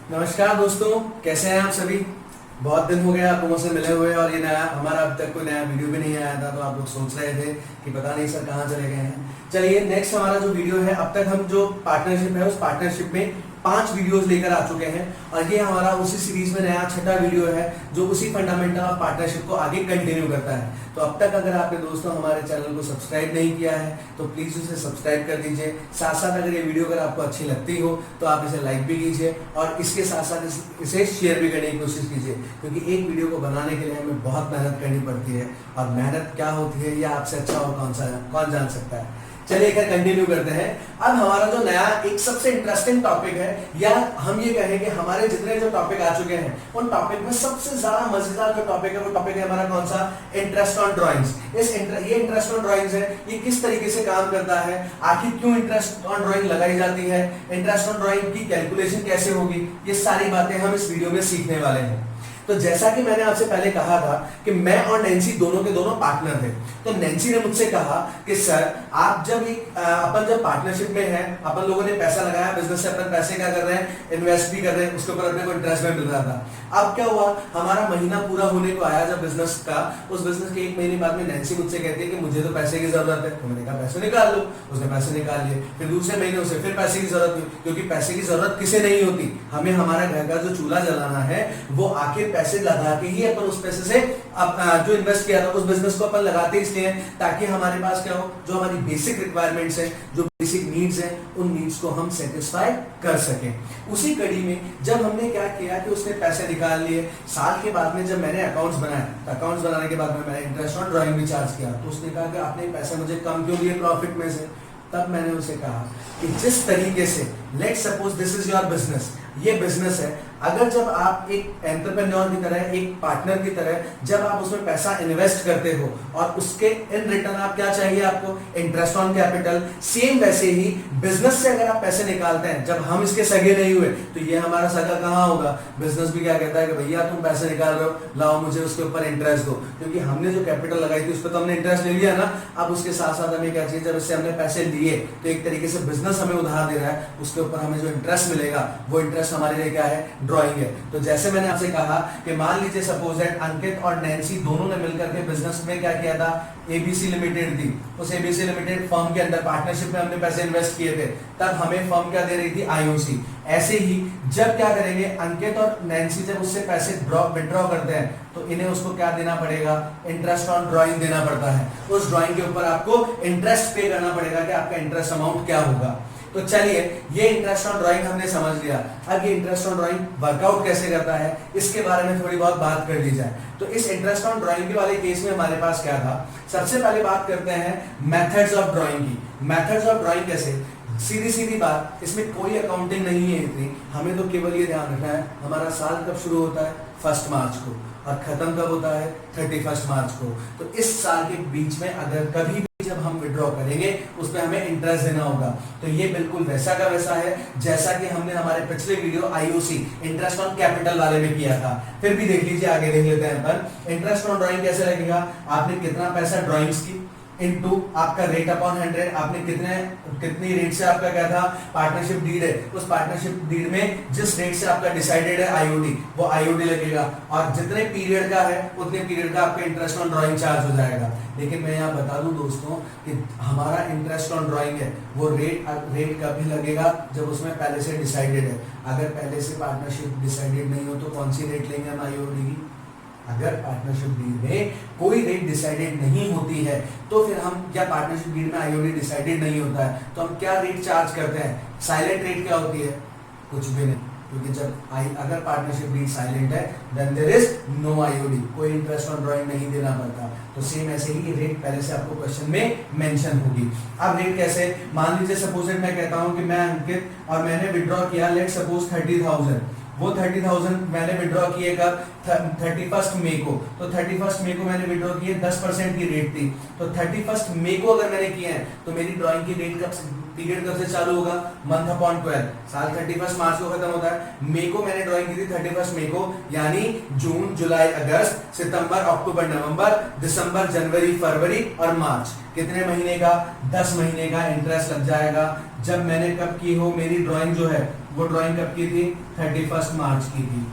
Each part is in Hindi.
नमस्कार दोस्तों, कैसे हैं आप सभी। बहुत दिन हो गया आपको मुझसे मिले हुए और ये नया हमारा अब तक कोई नया वीडियो भी नहीं आया था, तो आप लोग सोच रहे थे कि पता नहीं सर कहाँ चले गए हैं। चलिए, नेक्स्ट हमारा जो वीडियो है, अब तक हम जो पार्टनरशिप है उस पार्टनरशिप में 5 वीडियोस लेकर आ चुके हैं और ये हमारा उसी सीरीज में नया छठा वीडियो है जो उसी फंडामेंटल ऑफ पार्टनरशिप को आगे कंटिन्यू करता है। तो अब तक अगर आपने दोस्तों हमारे चैनल को सब्सक्राइब नहीं किया है तो प्लीज उसे सब्सक्राइब कर दीजिए। साथ साथ अगर ये वीडियो अगर आपको अच्छी लगती हो तो आप इसे लाइक भी कीजिए और इसके साथ साथ इसे शेयर भी करने की कोशिश कीजिए, क्योंकि एक वीडियो को बनाने के लिए हमें बहुत मेहनत करनी पड़ती है और मेहनत क्या होती है या आपसे अच्छा और कौन जान सकता है। चलिए कंटिन्यू करते हैं। अब हमारा जो नया एक सबसे इंटरेस्टिंग टॉपिक है, या हम ये कहें कि हमारे जितने जो टॉपिक आ चुके हैं उन टॉपिक में सबसे ज्यादा मजेदार जो टॉपिक है वो टॉपिक है हमारा कौन सा, इंटरेस्ट ऑन ड्राइंग्स। ये इंटरेस्ट ऑन ड्राइंग्स है, ये किस तरीके से काम करता है, आखिर क्यों इंटरेस्ट ऑन ड्राइंग लगाई जाती है, इंटरेस्ट ऑन ड्राइंग की कैलकुलेशन कैसे होगी, ये सारी बातें हम इस वीडियो में सीखने वाले हैं। तो जैसा कि मैंने आपसे पहले कहा था कि मैं और नैन्सी दोनों के दोनों पार्टनर थे, तो नैन्सी ने मुझसे कहा कि सर आप जब अपन जब पार्टनरशिप में है, अपन लोगों ने पैसा लगाया बिजनेस से, अपन पैसे क्या कर रहे हैं, इन्वेस्ट भी कर रहे हैं, उसके ऊपर अपने को इंटरेस्ट में मिल रहा था। अब क्या हुआ, हमारा महीना पूरा होने को आया जब बिजनेस का, उस बिजनेस के 1 महीने बाद में नैन्सी मुझसे कहती है कि मुझे तो पैसे की जरूरत है। तो मैंने कहा पैसे निकाल लो, उसने पैसे निकाल लिए। फिर दूसरे महीने उसे फिर पैसे की जरूरत हुई, क्योंकि पैसे की जरूरत किसे नहीं होती, हमें हमारा घर का जो चूल्हा जलाना है वो आखिर पैसे लगा के ही अपन उस पैसे से जो इन्वेस्ट किया था उस बिजनेस को अपन लगाते इसलिए ताकि हमारे पास क्या हो, जो हमारी बेसिक रिक्वायरमेंट्स है, जो बेसिक नीड्स है, उन नीड्स को हम सेटिस्फाई कर सकें। उसी कड़ी में जब हमने क्या किया कि उसने पैसे निकाल लिए, साल के बाद में जब मैंने अकाउंट्स बनाए, अकाउंट्स बनाने के बाद में मैंने इंटरेस्ट ऑन ड्राइंग भी चार्ज किया, तो उसने कहा कि आपने पैसे मुझे कम क्यों दिए प्रॉफिट में से। तब मैंने उसे कहा कि जिस तरीके से, let suppose this is your business, ये बिजनेस है, अगर जब आप एक एंटरप्रेन्योर की तरह, एक पार्टनर की तरह जब आप उसमें पैसा इन्वेस्ट करते हो और उसके इन रिटर्न आप क्या चाहिए, आपको इंटरेस्ट ऑन कैपिटल, सेम वैसे ही बिजनेस से अगर आप पैसे निकालते हैं, जब हम इसके सगे नहीं हुए तो ये हमारा सगा कहां होगा, बिजनेस भी क्या कहता है कि भैया तुम पैसे निकाल रहे हो, लाओ मुझे उसके ऊपर इंटरेस्ट दो, क्योंकि हमने जो कैपिटल लगाई थी उस पर तो हमने इंटरेस्ट ले लिया ना। अब उसके साथ साथ हमें क्या चाहिए, जब इससे हमने पैसे लिए तो एक तरीके से बिजनेस हमें उधार दे रहा है, उसके ऊपर हमें जो इंटरेस्ट मिलेगा वो इंटरेस्ट हमारे लिए क्या है, ड्राइंग है। तो जैसे मैंने आपसे कहा कि मान लीजिए सपोज दैट अंकित और नैन्सी दोनों ने मिलकर के बिजनेस में क्या किया था, एबीसी लिमिटेड थी, उस एबीसी लिमिटेड फर्म के अंदर पार्टनरशिप में हमने पैसे इन्वेस्ट किए थे, तब हमें फर्म क्या दे रही थी, आईओसी। ऐसे ही जब क्या करेंगे, अंकित और नैन्सी जब उससे पैसे विड्रॉ करते हैं तो इन्हें उसको क्या देना पड़ेगा, इंटरेस्ट ऑन ड्राइंग देना पड़ता है। उस ड्राइंग के ऊपर आपको इंटरेस्ट पे करना पड़ेगा कि आपका इंटरेस्ट अमाउंट क्या होगा। तो चलिए, ये इंटरेस्ट ऑन ड्राइंग हमने समझ लिया। अब ये इंटरेस्ट ऑन ड्राइंग वर्कआउट कैसे करता है इसके बारे में थोड़ी बहुत बात कर ली जाए। तो इस इंटरेस्ट ऑन ड्राइंग के वाले केस में हमारे पास क्या था, सबसे पहले बात करते हैं मेथड्स ऑफ ड्राइंग की। मेथड्स ऑफ ड्राइंग कैसे, सीधी बात, इसमें कोई अकाउंटिंग नहीं है इतनी, हमें तो केवल ये ध्यान रखना है हमारा साल कब शुरू होता है, 1 मार्च को, और खत्म कब होता है, 31 मार्च को। तो इस साल के बीच में अगर कभी भी जब हम विड्रॉ करेंगे उस पर हमें इंटरेस्ट देना होगा। तो ये बिल्कुल वैसा का वैसा है जैसा कि हमने हमारे पिछले video IOC, interest on capital वाले में किया था। फिर भी देख लीजिए, आगे देख लेते हैं अपन। इंटरेस्ट ऑन ड्राइंग कैसे लगेगा, आपने कितना पैसा ड्राइंग्स की इनटू आपका रेट अपॉन 100, आपने कितनी रेट से आपका क्या था, पार्टनरशिप डीड है, उस पार्टनरशिप डीड में जिस रेट से आपका डिसाइडेड है आईओडी, वो आईओडी लगेगा, और जितने पीरियड का है उतने पीरियड का आपका इंटरेस्ट ऑन ड्राइंग चार्ज हो जाएगा। लेकिन मैं यहाँ बता दूं दोस्तों कि हमारा इंटरेस्ट ऑन ड्राइंग है वो रेट कभी लगेगा जब उसमें पहले से डिसाइडेड है। अगर पहले से पार्टनरशिप डिसाइडेड नहीं हो तो कौन सी रेट लेंगे हम आईओडी की। अगर पार्टनरशिप डीड में कोई रेट डिसाइडेड नहीं होती है तो फिर हम, या पार्टनरशिप डीड में आईओडी डिसाइडेड नहीं होता है तो हम क्या रेट चार्ज करते हैं, साइलेंट रेट क्या होती है, कुछ भी नहीं, क्योंकि जब अगर पार्टनरशिप डीड साइलेंट है then there is no IOD, कोई इंटरेस्ट ऑन ड्राइंग नहीं देना पड़ता। तो सेम ऐसे ही रेट पहले से आपको क्वेश्चन में मेंशन होगी। अब रेट कैसे, मान लीजिए सपोज मैं कहता हूं कि मैं अंकित और मैंने विड्रॉ किया, लेट सपोज 30,000, वो 30,000 मैंने विड्रॉ किए कब, 31 मई को। तो 31 मई को मैंने विड्रॉ किए, 10% की रेट थी, तो 31 मई को अगर मैंने किए हैं तो मेरी ड्राइंग की रेट कब पीरियड कब से चालू होगा, मंथ अपॉन 12, साल 31 मार्च को खत्म होता है। मई को मैंने ड्राइंग की थी 31 मई को, यानी जून जुलाई अगस्त सितंबर अक्टूबर नवंबर दिसंबर जनवरी फरवरी और मार्च, कितने महीने का, 10 महीने का इंटरेस्ट लग जाएगा। जब मैंने कब की हो, मेरी ड्राइंग जो है वो ड्राइंग कब की थी, 31 मार्च की थी।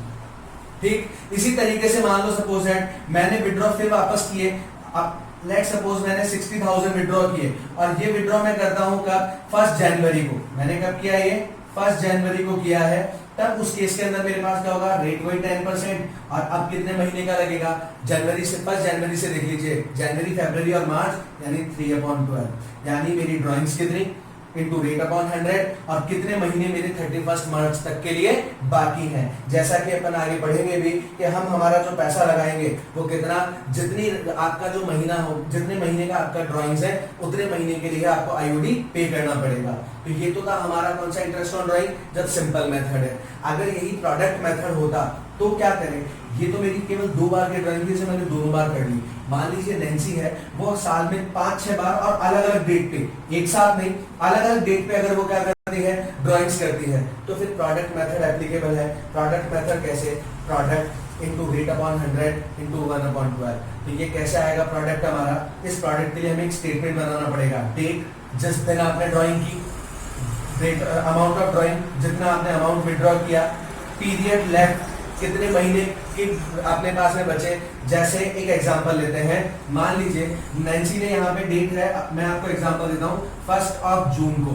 ठीक, इसी तरीके से मान लो सपोज दैट मैंने विड्रॉ फिर वापस किए, अब लेट सपोज मैंने 60,000 विड्रॉ किए और ये विड्रॉ मैं करता हूं कब, 1 जनवरी को। मैंने कब किया, ये 1 जनवरी को किया है। तब उस केस के अंदर मेरे पास क्या होगा, रेट वही 10%। और अब कितने महीने का लगेगा, जनवरी से, 1 जनवरी से देख लीजिए, जनवरी फरवरी और मार्च, यानी 3/12, यानी मेरी ड्रॉइंग्स कितनी, इंटू रेट अपॉन 100, और कितने महीने मेरे 31 मार्च तक के लिए बाकी हैं। जैसा कि अपन आगे बढ़ेंगे भी कि हम हमारा जो पैसा लगाएंगे वो कितना, जितनी आपका जो महीना हो, जितने महीने का आपका ड्राइंग्स है उतने महीने के लिए आपको आईओडी पे करना पड़ेगा। तो ये तो था हमारा कौन सा इंटरेस्ट ऑन ड्राइंग, जब सिंपल मेथड है। अगर यही प्रोडक्ट मेथड होता तो क्या करें, ये तो मेरी केवल 2 बार की ड्राइंग थी, इसे मैंने दोनों बार कर ली। मान लीजिए नैन्सी है, वो साल में 5-6 बार और अलग अलग डेट पे, एक साथ नहीं, अलग अलग डेट पे अगर वो क्या करती है, ड्राइंग्स करती है, तो फिर प्रोडक्ट मेथड एप्लीकेबल है। प्रोडक्ट मेथड कैसे, product into rate upon 100 into 1/12। तो ये कैसे आएगा प्रोडक्ट हमारा, इस प्रोडक्ट के लिए हमें एक स्टेटमेंट बनाना पड़ेगा। डेट जिस दिन आपने ड्राइंग की, रेट अमाउंट ऑफ ड्राइंग जितना आपने अमाउंट विड्रॉ किया, पीरियड लेफ्ट कितने महीने की अपने पास में बचे। जैसे एक एग्जांपल लेते हैं, मान लीजिए नैन्सी ने यहाँ पे डेट है, मैं आपको एग्जांपल देता हूँ, 1 जून को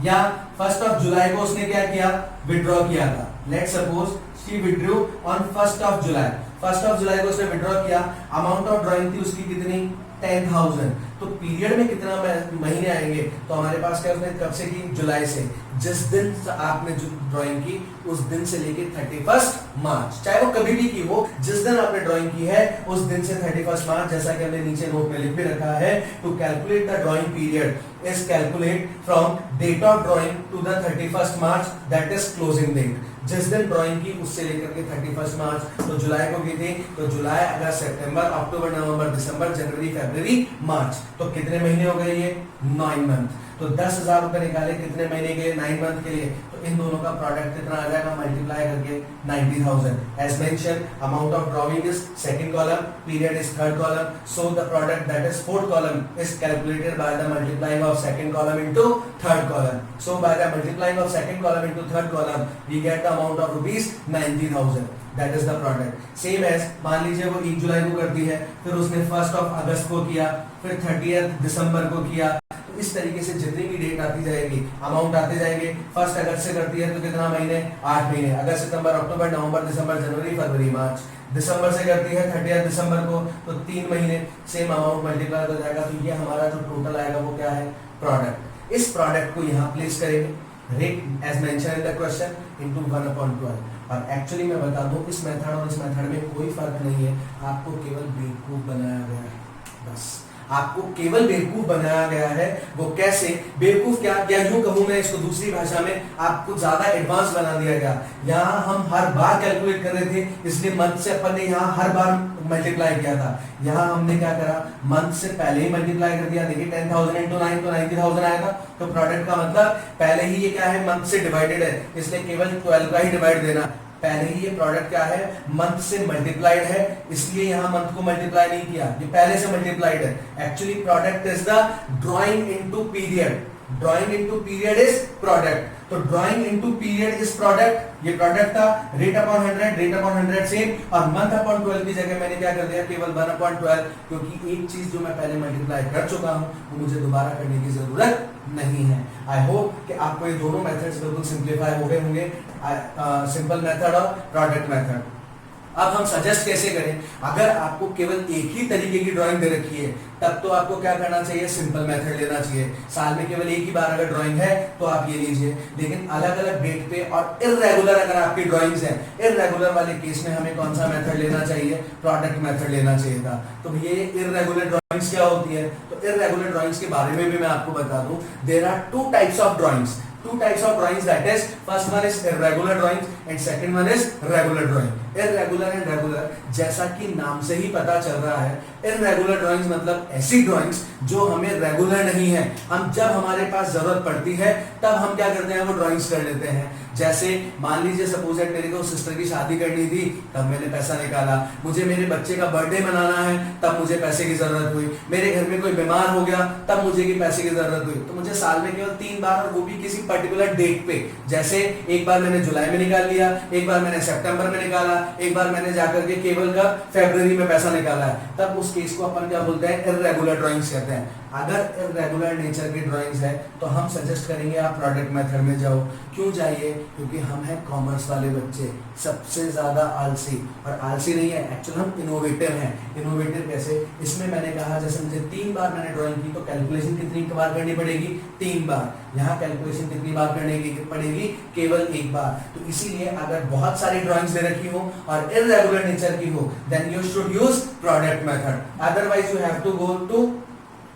या 1 जुलाई को उसने क्या किया, विड्रॉ किया था। Let suppose she withdrew on 1 जुलाई, 1 जुलाई को उसने विड्रॉ किया, अमाउंट ऑफ ड्राइंग थी उसकी कितनी, 10,000। तो पीरियड में कितना महीने आएंगे, तो हमारे पास क्या, उसने कब से की, जुलाई से। जिस दिन आपने जो ड्राइंग की उस दिन से लेके 31 मार्च, चाहे वो कभी भी की हो, जिस दिन आपने ड्राइंग की है उस दिन से 31 मार्च, जैसा कि हमने नीचे नोट में लिख भी रखा है। To calculate the drawing period is calculate from date of drawing to the 31 March, that is closing date. जिस दिन ड्राइंग की उससे लेकर के 31 मार्च, तो जुलाई को की थी, तो जुलाई अगस्त सितंबर अक्टूबर नवंबर दिसंबर जनवरी फरवरी मार्च, तो कितने महीने हो गए, ये 9 मंथ। तो 10,000 रुपए निकाले कितने महीने के लिए, 9 मंथ के लिए, तो इन दोनों का प्रोडक्ट कितना आ जाएगा, मल्टीप्लाई करके 90,000। As mention, amount of drawing is second column, period is third column, so the product that is fourth column is calculated by the multiplying of second column into third column. So by the multiplying of second column into third column we get the amount of rupees 90,000, that is the product. Same as, मान लीजिए वो 1 जुलाई को करती है, फिर उसने 1 अगस्त को किया, फिर 30 दिसंबर को किया। तो इस तरीके से जितनी भी डेट आती जाएगी, अमाउंट आते जाएंगे। 1 अगस्त से करती है तो कितना महीने, 8 महीने, अगस्त सितंबर अक्टूबर नवंबर दिसंबर जनवरी फरवरी मार्च। दिसंबर से करती है 30 दिसंबर को, तो 3 महीने, सेम अमाउंट मल्टीप्लाई हो जाएगा। तो ये हमारा जो टोटल आएगा वो क्या है, प्रोडक्ट। इस प्रोडक्ट को यहाँ प्लेस करेंगे, rate as mention in the question into 1/12। और एक्चुअली मैं बता दूं, इस मेथड और इस मेथड में कोई फर्क नहीं है, आपको केवल बेवकूफ बनाया गया है, बस आपको केवल बेवकूफ बनाया गया है। वो कैसे बेवकूफ, क्या क्या यूं कहूं मैं इसको दूसरी भाषा में, आपको ज्यादा एडवांस बना दिया गया। यहाँ हम हर बार कैलकुलेट कर रहे थे, इसलिए मंथ से अपन ने यहाँ हर बार मल्टीप्लाई किया था। यहाँ हमने क्या करा, मंथ से पहले ही मल्टीप्लाई कर दिया। देखिए 10,000 इंटू 9 तो 90,000 आएगा। तो प्रोडक्ट का मतलब पहले ही ये क्या है, मंथ से डिवाइडेड है, इसलिए केवल 12 का ही डिवाइड देना। पहले ही ये प्रोडक्ट क्या है, मंथ से मल्टीप्लाइड है, इसलिए यहां मंथ को मल्टीप्लाई नहीं किया, ये पहले से मल्टीप्लाइड है। Actually product is the drawing into period, drawing into period is product. तो drawing into period is product, ये प्रोडक्ट था। Rate upon 100, rate upon 100 same, और मंथ अपॉन 12 की जगह मैंने क्या कर दिया, केवल 1/12, क्योंकि एक चीज जो मैं पहले मल्टीप्लाई कर चुका हूं वो मुझे दोबारा करने की जरूरत नहीं है। आई होप कि आपको ये दोनों मेथड्स बिल्कुल सिंप्लीफाई हो गए होंगे, सिंपल मेथड और प्रोडक्ट मेथड। अब हम सजेस्ट कैसे करें, अगर आपको केवल एक ही तरीके की ड्राइंग दे रखी है तब तो आपको क्या करना चाहिए, सिंपल मेथड लेना चाहिए। साल में केवल एक ही बार अगर ड्राइंग है तो आप ये लीजिए। लेकिन अलग अलग डेट पे और इररेगुलर अगर आपकी ड्राइंग्स हैं, इररेगुलर वाले केस में हमें कौन सा मेथड लेना चाहिए, प्रोडक्ट मेथड लेना चाहिए था। तो ये इररेगुलर ड्राइंग्स क्या होती है, तो इररेगुलर ड्राइंग्स के बारे में भी मैं आपको बता दूं। There are 2 types of drawings. two types of drawings, that is first one is irregular drawings and second one is regular drawing. irregular and regular जैसा कि नाम से ही पता चल रहा है, irregular drawings मतलब ऐसी ड्राइंग्स जो हमें रेगुलर नहीं है, हम जब हमारे पास जरूरत पड़ती है तब हम क्या करते हैं, वो ड्राइंग्स कर लेते हैं। जैसे मान लीजिए सपोज दैट मेरे को सिस्टर की शादी करनी थी, तब मैंने पैसा निकाला। मुझे मेरे बच्चे का बर्थडे मनाना है, तब मुझे पैसे की जरूरत हुई। मेरे घर में कोई बीमार हो गया, तब मुझे की पैसे की जरूरत हुई। तो मुझे साल में केवल 3 बार, और वो भी किसी पर्टिकुलर डेट पे। जैसे एक बार मैंने जुलाई में निकाल लिया, एक बार मैंने सितंबर में निकाला, एक बार मैंने जाकर के केवल का फरवरी में पैसा निकाला है, तब उस केस को अपन क्या बोलते हैं, इर्रेगुलर ड्राइंग्स कहते हैं। अगर इर्रेगुलर नेचर की ड्राइंग्स है तो हम सजेस्ट करेंगे आप प्रोडक्ट मेथड में जाओ। क्यों जाइए? क्योंकि हम हैं कॉमर्स वाले बच्चे, सबसे ज्यादा आलसी, और आलसी नहीं है एक्चुअली, हम इनोवेटिव हैं। इनोवेटिव कैसे? इसमें मैंने कहा जैसे मुझे 3 बार मैंने ड्राइंग की तो कैलकुलेशन कितनी बार करनी पड़ेगी, 3 बार। यहाँ कैलकुलेशन कितनी बार करने की पड़ेगी, केवल 1 बार। तो इसीलिए अगर बहुत सारी ड्राइंग्स दे रखी हो और इर्रेगुलर नेचर की हो, then you should use product method, otherwise you have to go to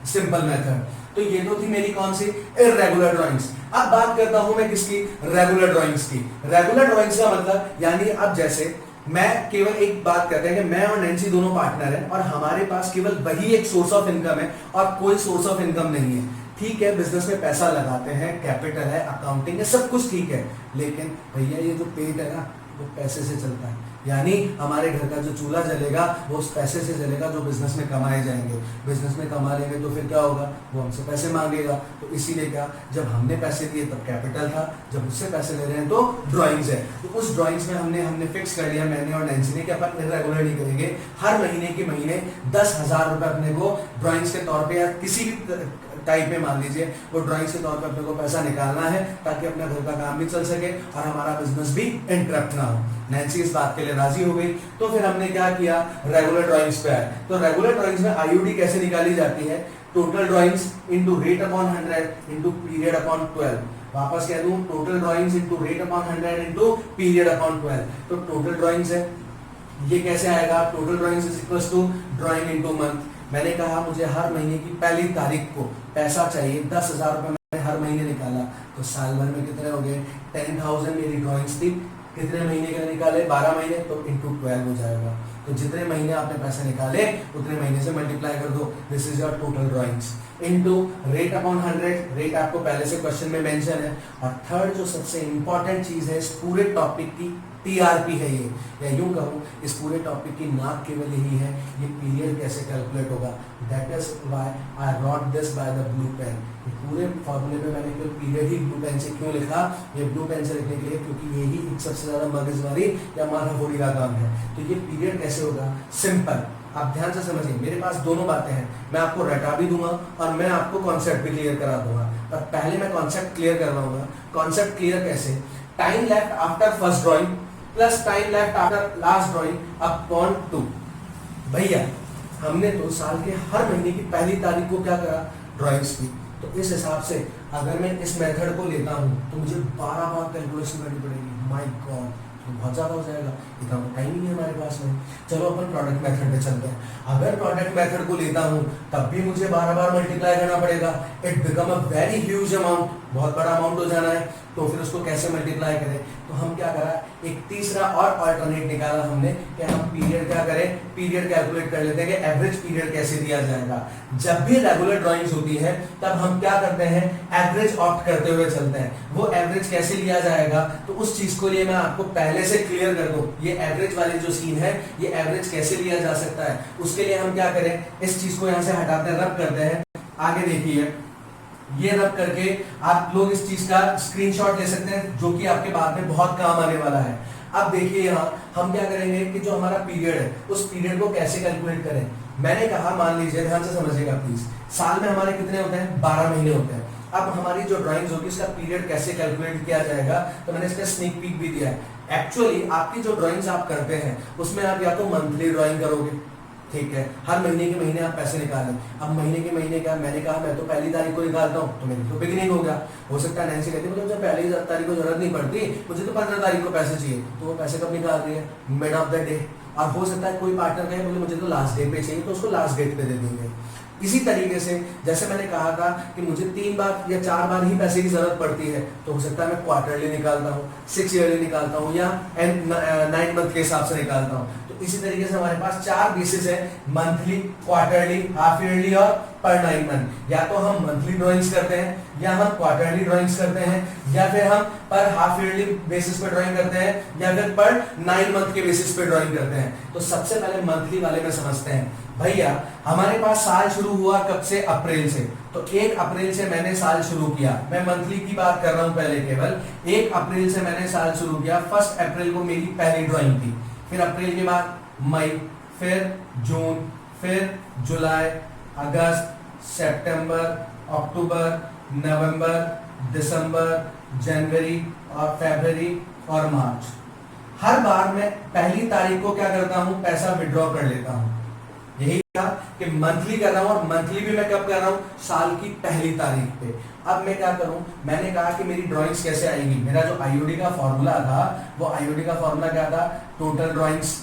simple method. तो ये तो थी मेरी कौन सी, इर्रेगुलर ड्राइंग्स। अब बात करता हूं मैं किसकी, रेगुलर ड्राइंग्स की। रेगुलर ड्राइंग्स का मतलब यानी अब जैसे मैं केवल एक बात करते हैं कि मैं और नैन्सी दोनों पार्टनर हैं और हमारे पास केवल वही एक सोर्स ऑफ इनकम है और कोई सोर्स ऑफ इनकम नहीं है। ठीक है, बिजनेस में पैसा लगाते हैं, कैपिटल है, अकाउंटिंग है, सब कुछ ठीक है, लेकिन भैया ये जो पेट है ना, वो पैसे से चलता है। यानी हमारे घर का जो चूल्हा जलेगा वो उस पैसे से जलेगा जो बिजनेस में कमाए जाएंगे। बिजनेस में कमा लेंगे तो फिर क्या होगा, वो हमसे पैसे मांगेगा। तो इसीलिए क्या, जब हमने पैसे दिए तब कैपिटल था, जब उससे पैसे ले रहे हैं तो ड्राइंग्स है। तो उस ड्राइंग्स में हमने फिक्स कर लिया, मैंने और नैन्सी ने, कि अपन इर्रेगुलर नहीं करेंगे। हर महीने के महीने 10,000 रुपए अपने को ड्राइंग्स के तौर पे या किसी भी टाइप में मान लीजिए वो ड्राइंग्स के तौर पे अपने को पैसा निकालना है, ताकि अपना घर का काम भी चल सके और हमारा बिजनेस भी इंटरप्ट ना हो। नैन्सी इस बात के लिए राजी हो गई। तो फिर हमने क्या किया, रेगुलर ड्राइंग्स पे आए। तो रेगुलर ड्राइंग्स में आईयूडी कैसे निकाली जाती है, total drawings into rate upon 100 into period upon 12। वापस कह दूं, total drawings into rate upon 100 into period upon 12। तो टोटल ड्राइंग्स है, ये कैसे आएगा, total drawings is equals to drawing into month. मैंने कहा मुझे हर महीने की पहली तारीख को पैसा चाहिए, 10,000 रुपए मैंने हर महीने निकाला, तो साल भर में कितने हो गए, 10,000 मेरी ड्राइंग्स थी। कितने महीने के निकाले, 12 महीने, तो इंटू 12 हो जाएगा। तो जितने महीने आपने पैसे निकाले उतने महीने से मल्टीप्लाई कर दो, this is your total drawings. Into rate upon 100, rate आपको पहले से क्वेश्चन में मेंशन है। और थर्ड जो सबसे इंपॉर्टेंट चीज है इस पूरे टॉपिक की, टीआरपी है ये, या यूं कहूं इस पूरे टॉपिक की नाक केवल यही है, ये पीरियड कैसे कैलकुलेट होगा। That is why I wrote this by the blue pen. पूरे फॉर्मूले पे मैंने केवल पीरियड ही ब्लू पेन से क्यों लिखा, ये ब्लू पेन से लिखने के लिए क्योंकि यही एक सबसे ज्यादा मगजमारी या माथाफोड़ी का काम है। तो ये पीरियड कैसे होगा, सिंपल, आप ध्यान से समझिए। मेरे पास दोनों बातें हैं, मैं आपको रटा भी दूंगा और मैं आपको कॉन्सेप्ट भी क्लियर करा दूंगा। पर पहले मैं कॉन्सेप्ट क्लियर करवाऊंगा। कॉन्सेप्ट क्लियर कैसे, time left after first drawing plus time left after last drawing upon 2। भैया हमने तो साल के हर महीने की पहली तारीख को क्या करा, ड्राइंग्स की। तो इस हिसाब से अगर मैं इस मेथड को लेता हूं तो मुझे 12 बार कैलकुलेशन करनी पड़ेगी। माय गॉड, तो बहुत ज्यादा हो जाएगा, इतना टाइम ही नहीं है हमारे पास में। चलो अपन प्रोडक्ट मेथड पे चलते हैं। अगर प्रोडक्ट मेथड को लेता हूं तब भी मुझे 12 बार मल्टीप्लाई करना पड़ेगा। It become a very huge amount, बहुत बड़ा अमाउंट हो जाना है। तो फिर उसको कैसे मल्टीप्लाई करें, तो हम क्या करा, एक तीसरा और अल्टरनेट निकाला हमने कि हम पीरियड क्या करें, पीरियड कैलकुलेट कर लेते हैं कि एवरेज पीरियड कैसे दिया जाएगा। जब भी रेगुलर ड्राइंग्स होती है तब हम क्या करते हैं, एवरेज ऑप्ट करते हुए चलते हैं। वो एवरेज कैसे लिया जाएगा, तो उस चीज को लिए मैं आपको पहले से क्लियर कर दूं। ये एवरेज वाली जो सीन है, ये एवरेज कैसे लिया जा सकता है, उसके लिए हम क्या करें, इस चीज को यहाँ से हटाते हैं, रब करते हैं। आगे देखिए, ये रब करके आप लोग इस चीज का स्क्रीनशॉट ले सकते हैं, जो कि आपके बाद में बहुत काम आने वाला है। अब देखिए यहाँ हम क्या करेंगे कि जो हमारा पीरियड है उस पीरियड को कैसे कैलकुलेट करें। मैंने कहा, मान लीजिए, ध्यान से समझिएगा प्लीज, साल में हमारे कितने होते हैं, 12 महीने होते हैं। अब हमारी जो ड्राइंग्स होगी इसका पीरियड कैसे कैलकुलेट किया जाएगा, तो मैंने इसका स्नीक पीक भी दिया है। एक्चुअली आपकी जो ड्राइंग्स आप करते हैं उसमें आप या तो मंथली ड्राइंग करोगे, ठीक है, हर महीने के महीने आप पैसे निकालें। अब महीने के महीने का मैंने कहा मैं तो पहली तारीख को निकालता हूँ, तो मेरी तो बिगिनिंग हो गया। हो सकता है नैन्सी कहती है मुझे पहली तारीख को जरूरत नहीं पड़ती, मुझे तो 15 तारीख को पैसे चाहिए, तो वो पैसे कब निकाल रही है, मिड ऑफ द डे। और हो सकता है कोई पार्टनर कहे मुझे तो लास्ट डे पे चाहिए, तो उसको लास्ट डेट पे दे देंगे। इसी तरीके से जैसे मैंने कहा था कि मुझे 3 बार या 4 बार ही पैसे की जरूरत पड़ती है, तो हो सकता है मैं क्वार्टरली निकालता हूँ, 6 ईयरली निकालता हूँ या 9 मंथ के हिसाब से निकालता हूँ। तो इसी तरीके से हमारे पास 4 बेसिस है, मंथली, क्वार्टरली, हाफ ईयरली और पर 9 मंथ। या तो हम मंथली ड्राइंग्स करते हैं, या हम क्वार्टरली ड्राइंग्स करते हैं, या फिर हम पर हाफ ईयरली बेसिस पे ड्राइंग करते हैं, या फिर पर 9 मंथ के बेसिस पे ड्राइंग करते हैं। तो सबसे पहले मंथली वाले में समझते हैं। भैया हमारे पास साल शुरू हुआ कब से? अप्रैल से। तो 1 अप्रैल से मैंने साल शुरू किया, मैं मंथली की बात कर रहा हूं पहले, केवल 1 अप्रैल से मैंने साल शुरू किया। 1 अप्रैल को मेरी पहली ड्राइंग थी, फिर अप्रैल के बाद मई, फिर जून, फिर जुलाई, अगस्त, सितंबर, अक्टूबर, नवंबर, दिसंबर, जनवरी और फरवरी और मार्च। हर बार मैं पहली तारीख को क्या करता हूं? पैसा विड्रॉ कर लेता हूं। यही था कि मंथली कर रहा हूं, और मंथली भी मैं कब कर रहा हूं? साल की पहली तारीख पे। अब मैं क्या करूं? मैंने कहा कि मेरी ड्राइंग्स कैसे आएगी। मेरा जो आईओडी का फॉर्मूला था, वो आईओडी का फॉर्मूला क्या था? Total drawings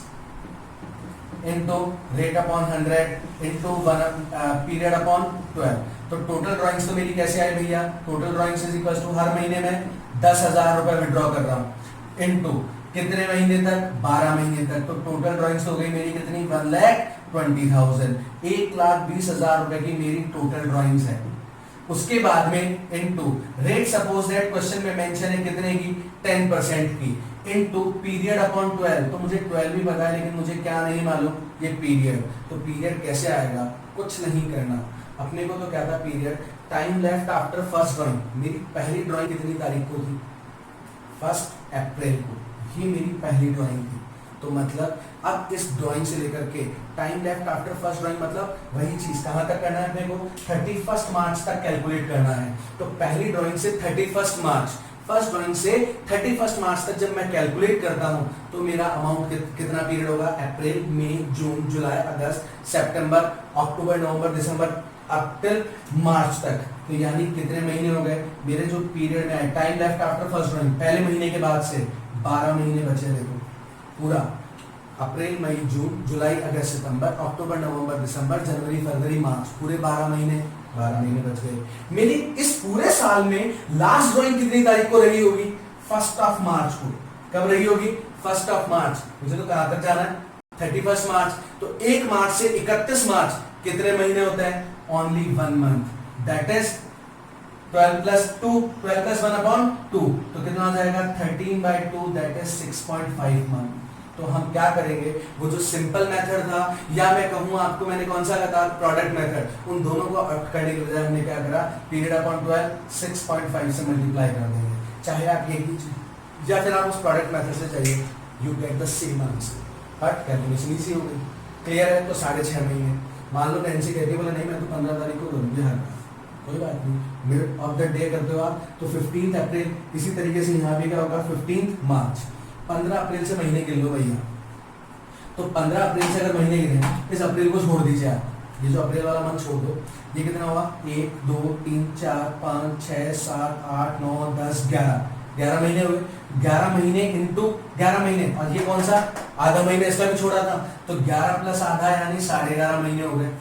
into rate upon 100 into period upon 12। तो टोटल ड्राइंग्स तो मेरी कैसे आई भैया? Total drawings is equal to हर महीने में 10,000 रुपए विड्रॉ कर रहा हूं, इनटू कितने महीने तक? 12 महीने तक। तो टोटल ड्राइंग्स हो गई मेरी कितनी? 1,20,000। 1,20,000 रुपए की मेरी टोटल ड्राइंग्स है। उसके बाद में into rate, suppose that question में मेंशन है कितने की? 10% की, इनटू पीरियड अपॉन 12। तो मुझे 12 भी पता है, लेकिन मुझे क्या नहीं मालूम? ये पीरियड। तो पीरियड कैसे आएगा? कुछ नहीं करना अपने को। तो क्या था period? Time left after first drawing. मेरी पहली ड्राइंग कितनी तारीख को थी? 1 अप्रैल को। ये मेरी पहली ड्राइंग थी। तो मतलब अब इस ड्राइंग से लेकर के time left after first drawing, मतलब वही चीज कहां तक करना है अपने को? 31 मार्च तक कैलकुलेट करना है। तो पहली ड्राइंग से 31 मार्च, फर्स्ट ड्राइंग से 31 मार्च तक जब मैं कैलकुलेट करता हूं, तो मेरा अमाउंट कितना पीरियड होगा? अप्रैल, मई, जून, जुलाई, अगस्त, सितंबर, अक्टूबर, नवंबर, दिसंबर, अप टिल मार्च तक। तो यानी कितने महीने हो गए मेरे जो पीरियड में आए? Time left after first drawing, पहले महीने के बाद से 12 महीने बचे। देखो पूरा अप्रैल, मई, जून, जुलाई, अगस्त, सितंबर, अक्टूबर, नवंबर, दिसंबर, जनवरी, फरवरी, मार्च, पूरे 12 महीने बच गए। मेरी इस पूरे साल में लास्ट ड्राइंग कितनी तारीख को रही होगी? 1 मार्च को। कब रही होगी? 1 मार्च। मुझे तो कहां तक जाना है? 31 मार्च। तो 1 मार्च से 31 मार्च कितने महीने होते हैं? Only 1 month. That is 12 plus 2, 12 plus 1 upon 2। तो कितना आ जाएगा? 13/2, दैट इज 6.5 मंथ। तो हम क्या करेंगे? वो जो सिंपल मेथड था, या मैं कहूँ आपको मैंने कौन सा बताया? Product method. उन दोनों को करने के बजाय हमने क्या करा? पीरियड अपॉन 12 6.5 से मल्टीप्लाई कर देंगे। चाहे आप ये कीजिए या फिर आप उस प्रोडक्ट मेथड से चाहिए, you get the same answer, but calculation easy हो गई। क्लियर है? तो 6.5 महीने। मान लो नैन्सी कहती है बोला नहीं मैं तो 15 तारीख को करूँगी, हर कोई बात नहीं, मिड ऑफ द डे करते हो आप, तो 15 अप्रैल। इसी तरीके से यहाँ भी क्या होगा? 15 मार्च। 15 अप्रैल से महीने गिन लो भैया। तो 15 अप्रैल से अगर महीने गिने, इस अप्रैल को छोड़ दीजिए आप, ये जो अप्रैल वाला मंथ छोड़ दो। ये कितना हुआ? 1 2 3 4 5 6 7 8 9 10 11 महीने हुए। 11 महीने इंटू 11 महीने, और ये कौन सा? आधा महीने इसका भी छोड़ा था, तो 11 प्लस आधा यानी 11.5 महीने हो गए।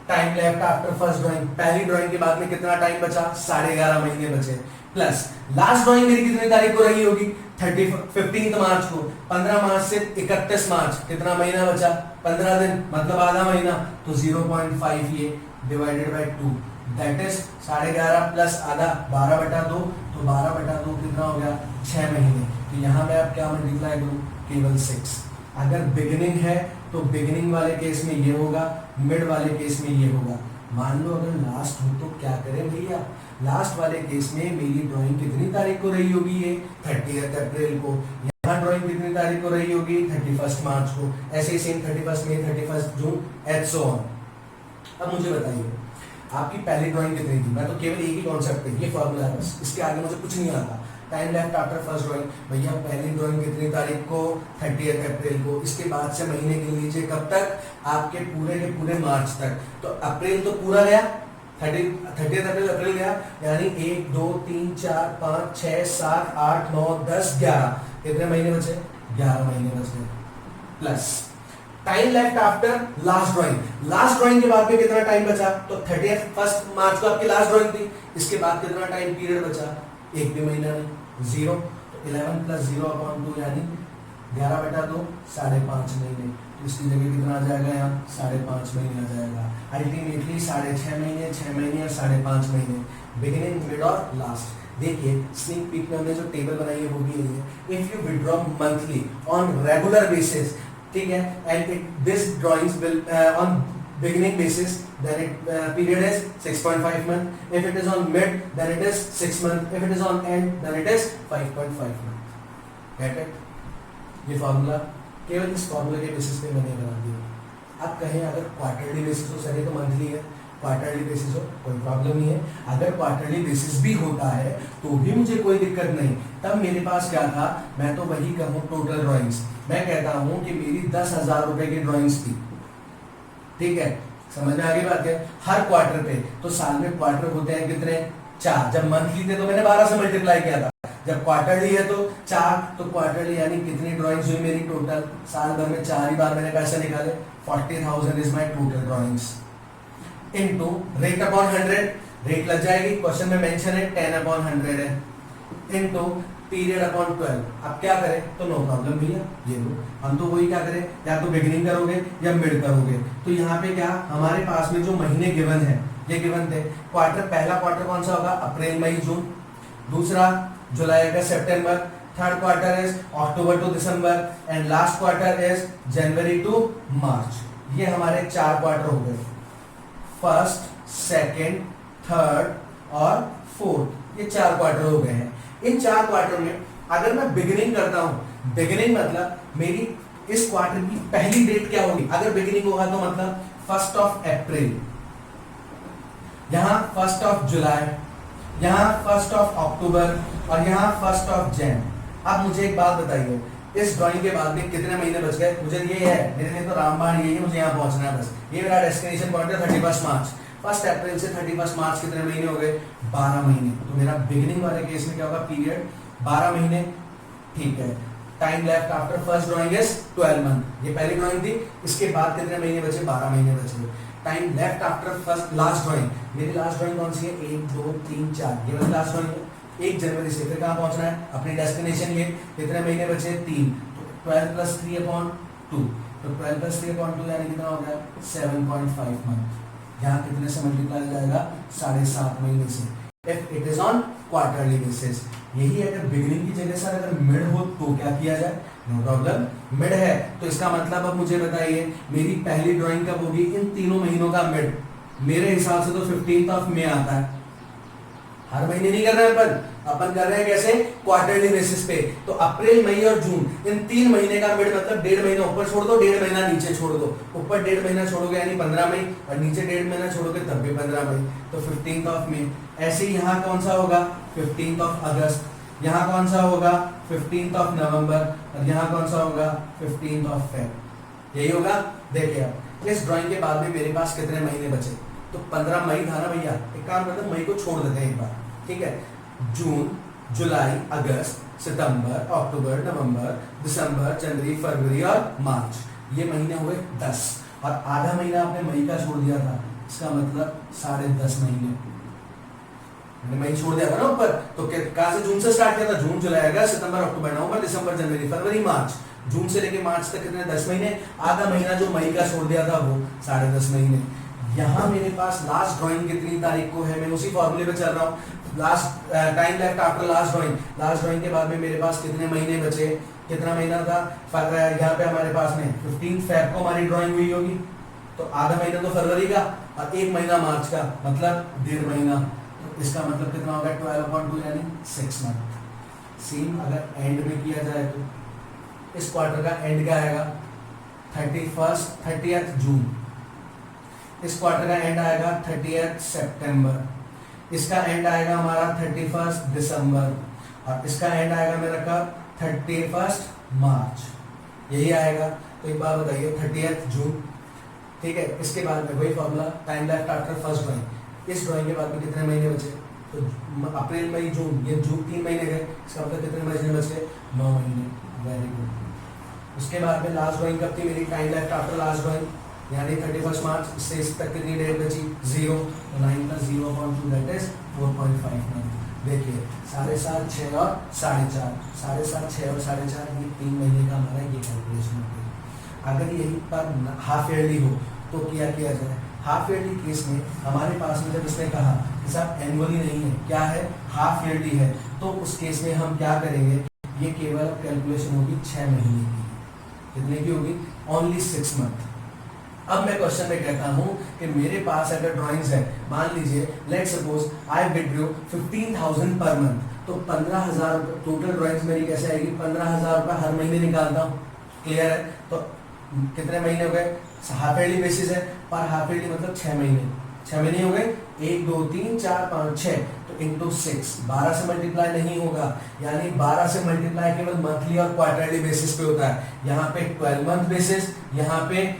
Time left after first drawing, पहली ड्राइंग के बाद में कितना टाइम बचा? 11.5 महीने बचे। प्लस लास्ट ड्राइंग मेरी कितनी तारीख को रही होगी? 15 मार्च को। 15 मार्च से 31 मार्च कितना महीना बचा? 15 दिन, मतलब आधा महीना। तो 0.5 ये divided by 2, that is 11.5 plus आधा 12/2। तो 12/2 कितना हो गया? 6 महीने। तो यहाँ पे आप क्या मल्टीप्लाई करूँ? केवल 6। अगर बिगिनिंग है तो बिगिनिंग वाले केस में ये होगा, मिड वाले केस में ये होगा। मान लो अगर लास्ट हो तो क्या करें भैया? लास्ट वाले केस में मेरी ड्राइंग कितनी तारीख को रही होगी? ये 30 अप्रैल को। यहाँ ड्राइंग कितनी तारीख को रही होगी? 31 मार्च को। ऐसे ही सेम 31 मई, 31 जून, एंड सो ऑन। अब मुझे बताइए आपकी पहली ड्राइंग कितनी थी? मैं तो केवल एक ही कॉन्सेप्ट है, ये फॉर्मूला है बस, इसके आगे मुझे कुछ नहीं आता। Time left after first drawing, भैया पहली ड्राइंग कितनी तारीख को? 30 अप्रैल को। इसके बाद से महीने गिन लीजिए कब तक? आपके पूरे के पूरे मार्च तक। तो अप्रैल तो पूरा गया, 30 अप्रैल गया, यानी 1 2 3 4 5 6 7 8 9 10 11। कितने महीने बचे? 11 महीने बचे। Plus time left after last drawing. Last drawing के बाद में कितना टाइम बचा? तो 31 मार्च को आपकी लास्ट ड्राइंग थी, इसके बाद कितना टाइम पीरियड बचा? एक भी महीना नहीं, 0। तो 11 + 0/2 यानी 11/2, 5.5 महीने। तो इसकी जगह कितना आ जाएगा? यहाँ 5.5 महीने आ जाएगा। अल्टीमेटली 6.5 महीने, 6 महीने और 5.5 महीने, बिगिनिंग, मिड और लास्ट। देखिए स्नीक पीक में हमने जो टेबल बनाई है वो भी यही है। If you withdraw monthly on regular basis, ठीक है, and this drawings will on beginning basis, then it period is 6.5 month. If it is on mid, then it is 6 month. If it is on end, then it is 5.5 month. Get it? ये फॉर्मूला केवल इस फॉर्मूले के बेसिस पे मैंने बना दिया। अब कहें अगर क्वार्टरली बेसिस हो, सर ये तो मंथली है, क्वार्टरली बेसिस हो कोई प्रॉब्लम नहीं है। अगर क्वार्टरली बेसिस भी होता है तो भी मुझे कोई दिक्कत नहीं। तब मेरे पास क्या था? मैं तो वही कहूँ टोटल ड्राइंग्स। मैं कहता हूँ कि मेरी 10,000 रुपए की ड्राइंग्स थी, ठीक है, समझ में आगे बात है। हर क्वार्टर पे, तो साल में क्वार्टर होते हैं कितने? 4। जब मंथली थे तो मैंने 12 से मल्टीप्लाई किया था, जब क्वार्टरली है तो 4। तो क्वार्टरली यानी कितनी ड्राइंग्स हुई मेरी टोटल? साल भर में 4 ही बार मैंने पैसे निकाले। 40,000 is my total drawings into rate upon 100। Rate लग जाएगी, क्वेश्चन में मेंशन है 10/100 है, इनटू पीरियड अपॉन 12। अब क्या करें? तो नो प्रॉब्लम भैया, ये लो हम तो वही क्या करें, या तो बिगिनिंग करोगे या मिड करोगे। तो यहाँ पे क्या हमारे पास में जो महीने गिवन है, ये गिवन थे। क्वार्टर, पहला क्वार्टर कौन सा होगा? अप्रैल मई जून। दूसरा जुलाई अगस्त सितंबर। Third quarter is October to December and last quarter is January to March. ये हमारे 4 क्वार्टर हो गए, फर्स्ट, सेकेंड, थर्ड और फोर्थ, ये 4 क्वार्टर हो गए हैं। इन 4 क्वार्टर में अगर मैं बिगिनिंग करता हूं, बिगिनिंग मतलब मेरी इस क्वार्टर की पहली डेट क्या होगी? अगर बिगिनिंग होगा तो मतलब 1 अप्रैल, यहां 1 जुलाई, यहां 1 अक्टूबर और यहां 1 जैन। अब मुझे एक बात बताइए, इस ड्राइंग के बाद में कितने महीने बच गए? मुझे ये है, मेरे लिए तो रामबाण यही है, मुझे यहाँ पहुंचना है बस। ये मेरा डेस्टिनेशन पॉइंट है 31 मार्च। 1 अप्रैल से 31 मार्च कितने महीने हो गए? 12 महीने। तो मेरा बिगिनिंग वाले केस में क्या होगा? पीरियड 12 महीने, ठीक है। Time left after first drawing is 12 month. ये पहली ड्राइंग थी, इसके बाद कितने महीने बचे? 12 महीने बचे। Time left after first last drawing, मेरी लास्ट ड्राइंग कौन सी है? 1 2 3 4, ये मेरी लास्ट ड्राइंग है। 1 जनवरी से फिर कहाँ पहुंचना है? अपनी डेस्टिनेशन। ये कितने महीने बचे? 3। तो 12 + 3/2, तो 12 + 3/2 यानी कितना हो गया? 7.5 मंथ। यहाँ कितने से मल्टीप्लाई जाएगा? 7.5 महीने से। If it is on quarterly basis. यही अगर बिगिनिंग की जगह सर अगर मिड हो तो क्या किया जाए? नो प्रॉब्लम, मिड है तो इसका मतलब अब मुझे बताइए मेरी पहली ड्राइंग कब होगी? इन तीनों महीनों का मिड। मेरे हिसाब से तो 15 मई आता है। हर महीने नहीं कर रहे हैं अपन कर रहे हैं कैसे? क्वार्टरली बेसिस पे। तो अप्रैल, मई और जून, इन 3 महीने का मिड मतलब 1.5 महीना ऊपर छोड़ दो, 1.5 महीना नीचे छोड़ दो। ऊपर 1.5 महीना छोड़ोगे यानी 15 मई, और नीचे 1.5 महीना छोड़ोगे तब भी 15 मई, तो 15 मई। ऐसे ही यहाँ कौन सा होगा? 15 अगस्त। यहाँ कौन सा होगा? 15 नवंबर। और यहाँ कौन सा होगा? 15 फेब। यही होगा। देखिए अब इस ड्राइंग के बाद में मेरे पास कितने महीने बचे? तो 15 मई था ना भैया। एक काम करते हैं, मई को छोड़ देते हैं एक बार, ठीक है। जून, जुलाई, अगस्त, सितंबर, अक्टूबर, नवंबर, दिसंबर, जनवरी, फरवरी और मार्च, ये महीने हुए 10। और आधा महीना आपने मई का छोड़ दिया था, इसका मतलब 10.5 महीने मई छोड़ दिया था ना ऊपर। तो कहां से? जून से स्टार्ट किया था। जून, जुलाई, अगस्त, सितंबर, अक्टूबर, नवंबर, दिसंबर, जनवरी, फरवरी, मार्च। जून से लेके मार्च तक कितने? 10 महीने। आधा महीना जो मई का छोड़ दिया था वो 10.5 महीने। यहाँ मेरे पास लास्ट ड्राइंग कितनी तारीख को है? मैं उसी फॉर्मूले पे चल रहा हूँ। Last time left after last drawing, last drawing के बाद में मेरे पास कितने महीने बचे? कितना महीना था? यहाँ पे हमारे पास में 15 फेब को हमारी ड्राइंग हुई होगी, तो आधा महीना तो फरवरी का और 1 महीना मार्च का, मतलब 1.5 महीना। तो इसका मतलब कितना होगा? 12/2 यानी 6 मंथ। सेम अगर एंड में किया जाए तो इस क्वार्टर का एंड क्या आएगा? 30 जून। इस क्वार्टर का एंड आएगा 30 सितंबर। इसका एंड आएगा हमारा 31 दिसंबर। और इसका एंड आएगा मेरा कब? 31 मार्च। यही आएगा। तो एक बात बताइए, 30 जून, ठीक है। इसके बाद में वही formula, time left after first drawing. इस ड्राइंग के बाद में कितने महीने बचे? तो अप्रैल, मई, जून, ये जून 3 महीने गए। इसका मतलब कितने महीने बच गए? 9 महीने। Very good. उसके बाद में लास्ट ड्राइंग कब थी मेरी, time left after last drawing यानी 31 मार्च, इससे इस तक कितनी डेट बची 0, तो 9 + 0/2 दैट इज 4.5 मंथ। देखिए 7.5, 6 और 4.5, 7.5, 6 और 4.5 ये 3 महीने का हमारा ये कैलकुलेशन हो गई। अगर यही पर हाफ ईयरली हो तो क्या किया जाए, हाफ ईयरली केस में हमारे पास में जब इसने कहा कि साहब एनुअली नहीं है, क्या है हाफ ईयरली है, तो उस केस में हम क्या करेंगे, ये केवल कैलकुलेशन होगी 6 महीने की। कितने की होगी, ओनली 6 मंथ। अब मैं क्वेश्चन में कहता हूं कि मेरे पास अगर ड्राइंग्स है, मान लीजिए let suppose I withdraw 15,000 per month, तो 15,000 टोटल ड्राइंग्स मेरी कैसे आएगी, 15,000 रुपये हर महीने निकालता हूँ। क्लियर है, तो कितने महीने हो गए, हाफ ईयरली बेसिस है, पर हाफ ईयरली मतलब 6 महीने, 6 महीने हो गए, 1 2 3 4 5 6, तो इंटू 6, 12 से मल्टीप्लाई नहीं होगा, यानी 12 से मल्टीप्लाई केवल मंथली और क्वार्टरली बेसिस पे होता है। यहाँ पे 12 मंथ बेसिस, यहाँ पे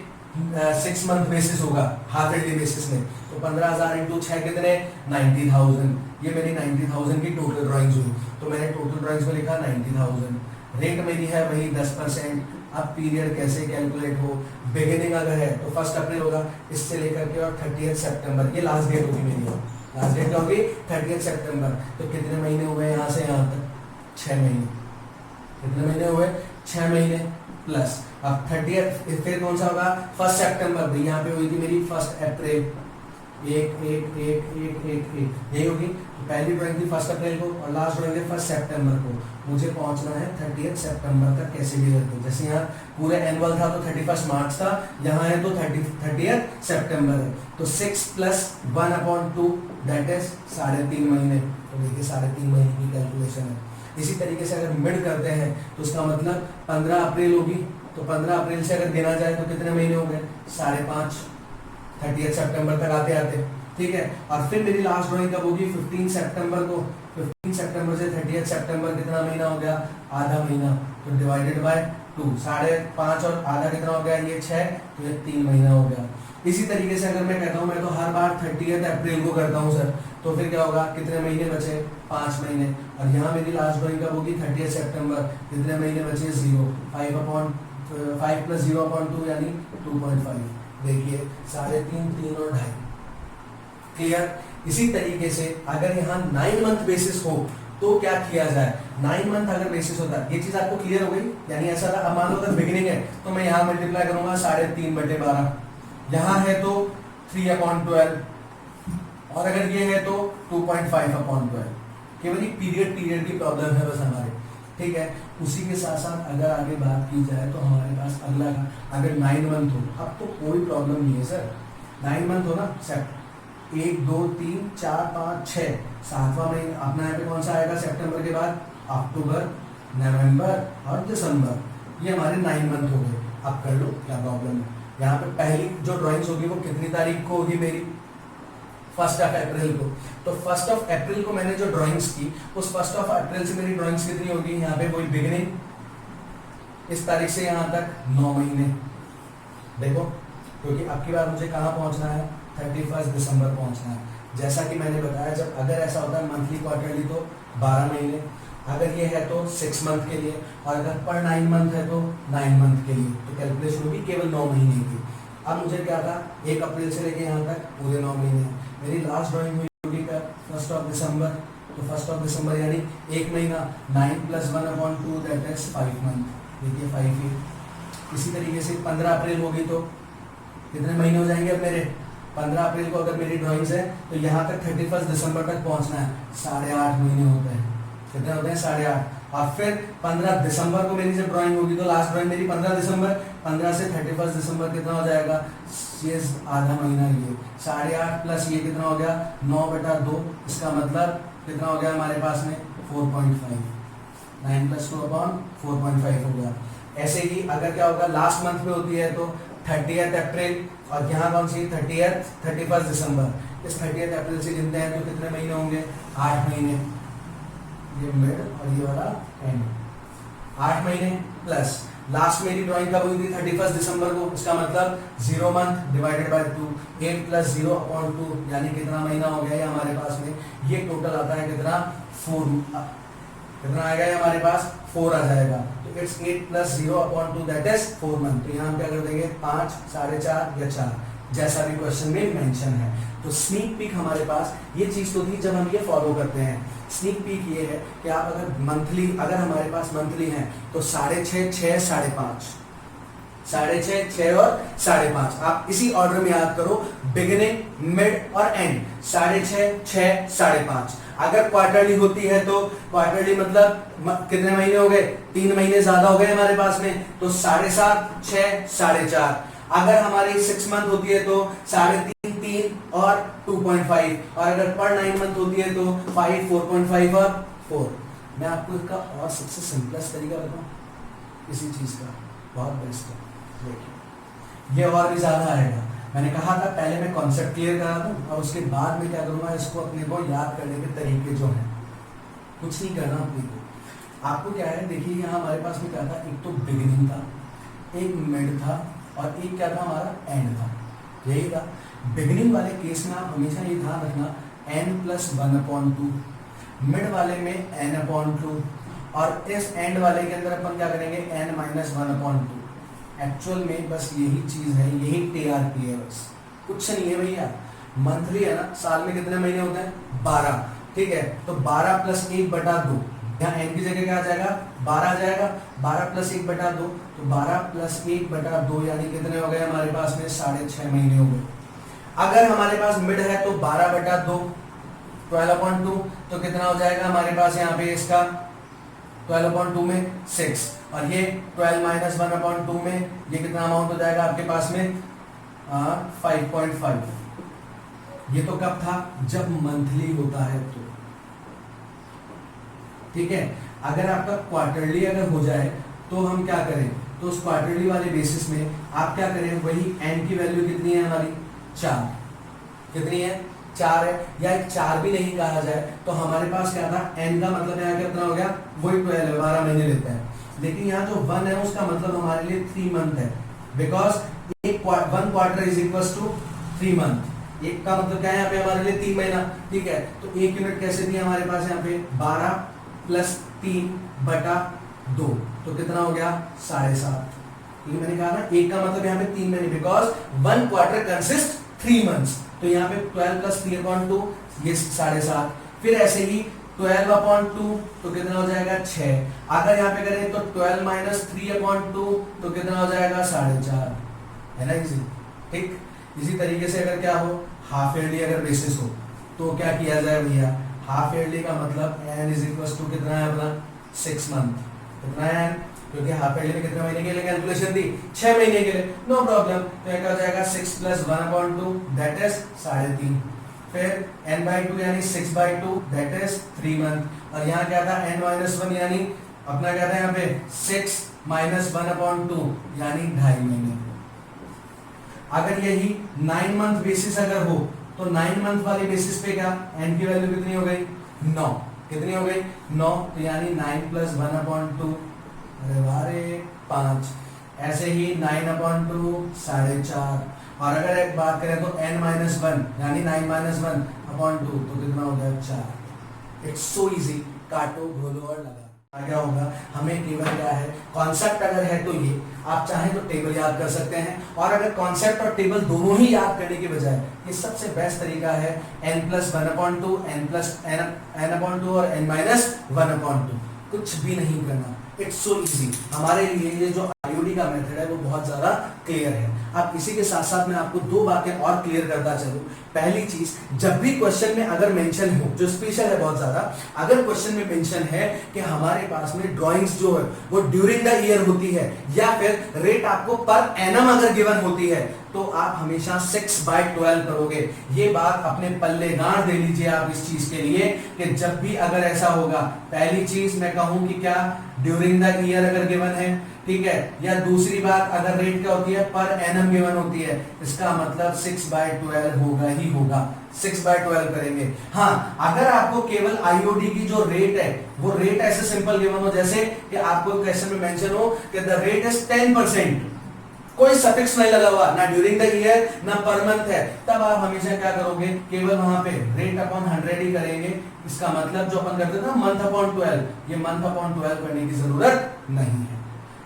6 मंथ बेसिस होगा हाफ ईयरली बेसिस में। तो 15,000 इंटू 6 कितने, 90,000। ये मेरी 90,000 की टोटल ड्राइंग्स हुई, तो मैंने टोटल ड्राइंग्स में लिखा 90,000। रेट मेरी है वही 10%। अब पीरियड कैसे कैलकुलेट हो, बिगिनिंग अगर है तो 1 अप्रैल होगा, इससे लेकर के और 30 सितंबर, ये लास्ट डेट होगी मेरी, लास्ट डेट होगी 30 सितंबर। तो कितने महीने हुए यहाँ से यहाँ तक, 6 महीने। कितने महीने हुए, 6 महीने प्लस अब 30 फिर कौन सा होगा, 1 सितंबर, भाई यहाँ पे हुई थी मेरी 1 अप्रैल, 1 1 1 1 1 1 यही होगी। तो पहली ड्राइंग थी 1 अप्रैल को और लास्ट ड्राइंग थी 1 सितंबर को। मुझे पहुंचना है 30 सितंबर तक कैसे भी करके, जैसे यहाँ पूरे एनुअल था तो 31 मार्च था, यहाँ है तो 30 सितंबर है, तो 6 + 1/2 दैट इज 3.5 महीने। तो देखिए 3.5 महीने की कैलकुलेशन है। इसी तरीके से अगर मिड करते हैं तो उसका मतलब 15 अप्रैल होगी, तो 15 अप्रैल से अगर गिना जाए तो कितने महीने हो गए, 5.5, 30 सितंबर तक आते आते, ठीक है। और फिर मेरी लास्ट ड्राइंग कब होगी, 15 सितंबर को। 15 सितंबर से 30 सितंबर कितना महीना हो गया, आधा महीना, तो डिवाइडेड बाय 2, 5.5 और आधा कितना हो गया, ये 6, तो ये 3 महीना हो गया। इसी तरीके से अगर मैं कहता हूँ मैं तो हर बार 30 अप्रैल को करता हूँ सर, तो फिर क्या होगा, कितने महीने बचे, 5 महीने। और यहाँ मेरी लास्ट ड्राइंग कब होगी, 30 सितंबर, कितने महीने बचे, 0, 5 + 0/2 यानी 2.5। देखिए 3.5, 3 और 2.5। क्लियर। इसी तरीके से अगर यहाँ 9 मंथ बेसिस हो तो क्या किया जाए, 9 मंथ अगर बेसिस होता है, ये चीज आपको क्लियर हो गई, यानी ऐसा था। अब मान लो अगर बिगिनिंग है तो मैं यहाँ मल्टीप्लाई करूंगा 3.5/12, यहाँ है तो 3/12, और अगर ये है तो 2.5/12। केवल ये पीरियड की प्रॉब्लम है बस हमारे, ठीक है। उसी के साथ साथ अगर आगे बात की जाए तो हमारे पास अगला का, अगर 9 मंथ हो, अब तो कोई प्रॉब्लम नहीं है सर, 9 मंथ हो ना, सेट 1 2 3 4 5 6, 7वां महीना अपना यहाँ पे कौन सा आएगा, सितंबर के बाद अक्टूबर, नवंबर और दिसंबर, ये हमारे 9 मंथ हो गए। अब कर लो क्या प्रॉब्लम है। यहाँ पे पहली जो ड्राइंग्स होगी वो कितनी तारीख को होगी मेरी, 1 अप्रैल को। तो 1 अप्रैल को मैंने जो ड्राइंग्स की, उस 1 अप्रैल से मेरी ड्राइंग्स कितनी होगी, यहाँ पे वही बिगिनिंग, इस तारीख से यहाँ तक 9 महीने। देखो क्योंकि अब की बार मुझे कहाँ पहुँचना है, 31 दिसंबर पहुँचना है। जैसा कि मैंने बताया, जब अगर ऐसा होता है मंथली क्वार्टरली तो 12 महीने, अगर ये है तो 6 मंथ के लिए, और अगर पर 9 मंथ है तो 9 मंथ के लिए, तो कैलकुलेशन होगी केवल 9 महीने की। अब मुझे क्या था, 1 अप्रैल से लेके यहाँ तक पूरे 9 महीने। मेरी लास्ट ड्राइंग हुई कब, 1 दिसंबर, तो 1 दिसंबर यानी 1 महीना, 9 + 1/2 दैट इज 5 मंथ, देखिए 5 ही। इसी तरीके से 15 अप्रैल होगी तो कितने महीने हो जाएंगे अब मेरे, 15 अप्रैल को अगर मेरी ड्राइंग्स है तो यहाँ तक 31 दिसंबर तक पहुँचना है, 8.5 महीने होते हैं। कितने होते हैं, 8.5। और फिर 15 दिसंबर को मेरी जब ड्राइंग होगी तो लास्ट ड्राइंग मेरी 15 दिसंबर, 15 से 31 दिसंबर कितना हो जाएगा, ये आधा महीना, ये 8.5 प्लस ये कितना हो गया, 9/2, इसका मतलब कितना हो गया हमारे पास में 4.5, 9 + 2/4.5 हो गया। ऐसे ही अगर क्या होगा, लास्ट मंथ में होती है तो 30 अप्रैल, और यहाँ कौन सी 31 दिसंबर, इस 30 अप्रैल से गिनते हैं तो कितने महीने होंगे, 8 महीने, ये मिड और ये वाला एंड, 8 महीने प्लस लास्ट मेरी ड्राइंग कब हुई थी, 31 दिसंबर को, इसका मतलब 0 मंथ डिवाइडेड बाय 2, 8 + 0/2 यानी कितना महीना हो गया ये हमारे पास में, ये टोटल आता है कितना, 4, कितना आएगा हमारे पास 4 आ जाएगा। तो इट्स 8 + 0/2 दैट इज 4 मंथ। तो यहाँ हम क्या कर देंगे 5, 4.5 या 4, जैसा भी क्वेश्चन में मेंशन है। तो स्नीक पीक हमारे पास ये चीज तो थी जब हम ये फॉलो करते हैं। स्नीक पीक ये है कि आप अगर हमारे पास मंथली है तो 6.5, 6, 5.5, 6.5, 6 और 5.5। आप इसी ऑर्डर में याद करो, बिगिनिंग, मिड और एंड। 6.5, 6, 5.5। अगर क्वार्टरली होती है तो क्वार्टरली मतलब कितने महीने हो गए, 3 महीने ज्यादा हो गए हमारे पास में, तो 7.5, 6, 4.5। अगर हमारी 6 मंथ होती है तो 3.5, 3 और 2.5। और अगर पर 9 मंथ होती है तो 5, 4.5 और 4। मैं आपको इसका और सबसे सिंपलेस्ट तरीका बताऊं इसी चीज का, बहुत बेस्ट है। देखिए ये और भी ज्यादा आएगा। मैंने कहा था पहले मैं कॉन्सेप्ट क्लियर करा दूं और उसके बाद में क्या करूंगा, इसको अपने को याद करने के तरीके जो हैं, कुछ नहीं करना अपने को। आपको क्या है, देखिए यहाँ हमारे पास में क्या था, एक तो बिगिनिंग था, एक मिड था और एक क्या था हमारा एंड था। यही था बिगिनिंग वाले केस में। आप हमेशा ये ध्यान रखना n+1/2, मिड वाले में n/2 और इस एंड वाले के अंदर अपन क्या करेंगे n-1/2। एक्चुअल में बस यही चीज है, यही TRP है, बस कुछ नहीं है भैया। मंथली है ना, साल में कितने महीने होते हैं 12, ठीक है। तो 12 + 1/2, यहाँ n की जगह क्या आ जाएगा 12 आ जाएगा। 12 + 1/2, तो 12 + 1/2 यानी कितने हो गए हमारे पास में 6.5 महीने हो गए। अगर हमारे पास मिड है तो 12/2 12/2, तो कितना हो जाएगा हमारे पास यहाँ पे इसका 12/2 में 6, और ये 12 - 1/2 में ये कितना अमाउंट हो जाएगा आपके पास में 5.5। ये तो कब था, जब मंथली होता है तो, ठीक है। अगर आपका क्वार्टरली अगर हो जाए तो हम क्या करें, तो उस क्वार्टरली वाले बेसिस में आप क्या करें, वही n की वैल्यू कितनी है हमारी 4, कितनी है 4 है, या 4 भी नहीं कहा जाए तो हमारे पास क्या था, n का मतलब यहाँ कितना हो गया, वही 12 है, 12 महीने लेता है। लेकिन यहाँ जो 1 है उसका मतलब हमारे लिए 3 मंथ है, because 1 quarter is equal to 3 month. एक का मतलब क्या है यहाँ पे हमारे लिए 3 महीना, ठीक है। तो 1 यूनिट कैसे थी हमारे पास यहाँ पे 12 + 3/2, तो कितना हो गया 7.5। ये मैंने कहा ना, एक का मतलब यहाँ पे 3 महीने, बिकॉज 1 क्वार्टर कंसिस्ट 3 मंथ्स। तो यहाँ पे 12 + 3/2 ये 7.5। फिर ऐसे ही 12/2 तो कितना हो जाएगा 6। अगर यहाँ पे करें तो 12 - 3/2 तो कितना हो जाएगा 4.5, है ना इजी, ठीक। इसी तरीके से अगर क्या हो, हाफ ईयरली अगर बेसिस हो तो क्या किया जाए भैया, हाफ ईयरली का मतलब n = कितना है अपना 6 मंथ, कितना है, क्योंकि हाफ ईयरली में कितने महीने के लिए कैलकुलेशन थी 6 महीने के लिए, नो प्रॉब्लम। तो क्या हो जाएगा 6 + 1/2 दैट इज 3.5। फिर n/2 यानी 6/2 दैट इज 3 मंथ। और यहाँ क्या था n-1 यानी अपना क्या था यहाँ पे 6 - 1/2 यानी 2.5 महीने। अगर यही 9 मंथ बेसिस अगर हो तो 9 मंथ वाले बेसिस पे क्या n की वैल्यू कितनी हो गई 9, कितनी हो गई 9, तो यानी 9 + 1/2, अरे वारे 5। ऐसे ही 9/2 4.5। और अगर एक बात करें तो n-1 यानी 9 - 1/2 तो कितना हो गया 4। इट्स सो इजी, काटो घोलो और लगा। क्या होगा, हमें केवल क्या है, कॉन्सेप्ट अगर है तो ये आप चाहें तो टेबल याद कर सकते हैं, और अगर कॉन्सेप्ट और टेबल दोनों ही याद करने के बजाय ये सबसे बेस्ट तरीका है n+1/2 n+n/2 और n-1/2। कुछ भी नहीं करना, इट्स सो इजी। हमारे लिए ये जो आईओडी का मेथड है वो बहुत ज्यादा क्लियर है। अब इसी के साथ साथ मैं आपको 2 बातें और क्लियर करता चलूं। पहली चीज, जब भी क्वेश्चन में अगर मेंशन हो, जो स्पेशल है बहुत ज्यादा, अगर क्वेश्चन में मेंशन है कि हमारे पास में ड्राइंग्स जो है वो ड्यूरिंग द ईयर होती है, या फिर रेट आपको पर एनम अगर गिवन होती है, तो आप हमेशा 6/12 करोगे। ये बात अपने पल्ले गांठ दे लीजिए आप इस चीज के लिए कि जब भी अगर ऐसा होगा, पहली चीज मैं कहूं कि क्या ड्यूरिंग द ईयर अगर गिवन है, ठीक है, या दूसरी बात अगर रेट क्या होती है पर एनम गिवन होती है, इसका मतलब 6/12 होगा ही होगा, 6/12 करेंगे। हाँ, अगर आपको केवल आईओडी की जो रेट है वो रेट ऐसे सिंपल गिवन हो, जैसे कि आपको क्वेश्चन में मेंशन हो कि द रेट इज 10%, कोई सफिक्स नहीं लगा हुआ, ना ड्यूरिंग द ईयर ना पर मंथ है, तब आप हमेशा क्या करोगे, केवल वहां पे रेट अपॉन 100 ही करेंगे। इसका मतलब जो अपन करते थे ना मंथ अपॉन 12, ये मंथ अपॉन 12 करने की जरूरत नहीं है।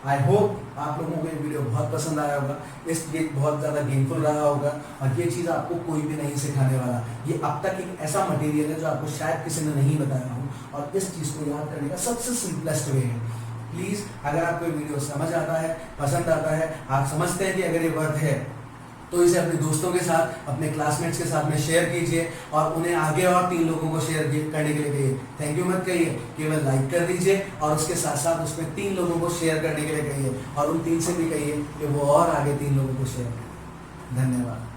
आई होप आप लोगों को ये वीडियो बहुत पसंद आया होगा, ये बहुत ज़्यादा गेमफुल रहा होगा, और ये चीज़ आपको कोई भी नहीं सिखाने वाला। ये अब तक एक ऐसा मटेरियल है जो आपको शायद किसी ने नहीं बताया हो, और इस चीज़ को याद करने का सबसे सिंपलेस्ट वे है। प्लीज़ अगर आपको ये वीडियो समझ आता है, पसंद आता है, आप समझते हैं कि अगर ये वर्थ है, तो इसे अपने दोस्तों के साथ, अपने क्लासमेट्स के साथ में शेयर कीजिए, और उन्हें आगे और 3 लोगों को शेयर करने के लिए कहिए। थैंक यू मत कहिए, केवल लाइक कर दीजिए, और उसके साथ साथ उसमें 3 लोगों को शेयर करने के लिए कहिए, और उन 3 से भी कहिए कि वो और आगे 3 लोगों को शेयर करें। धन्यवाद।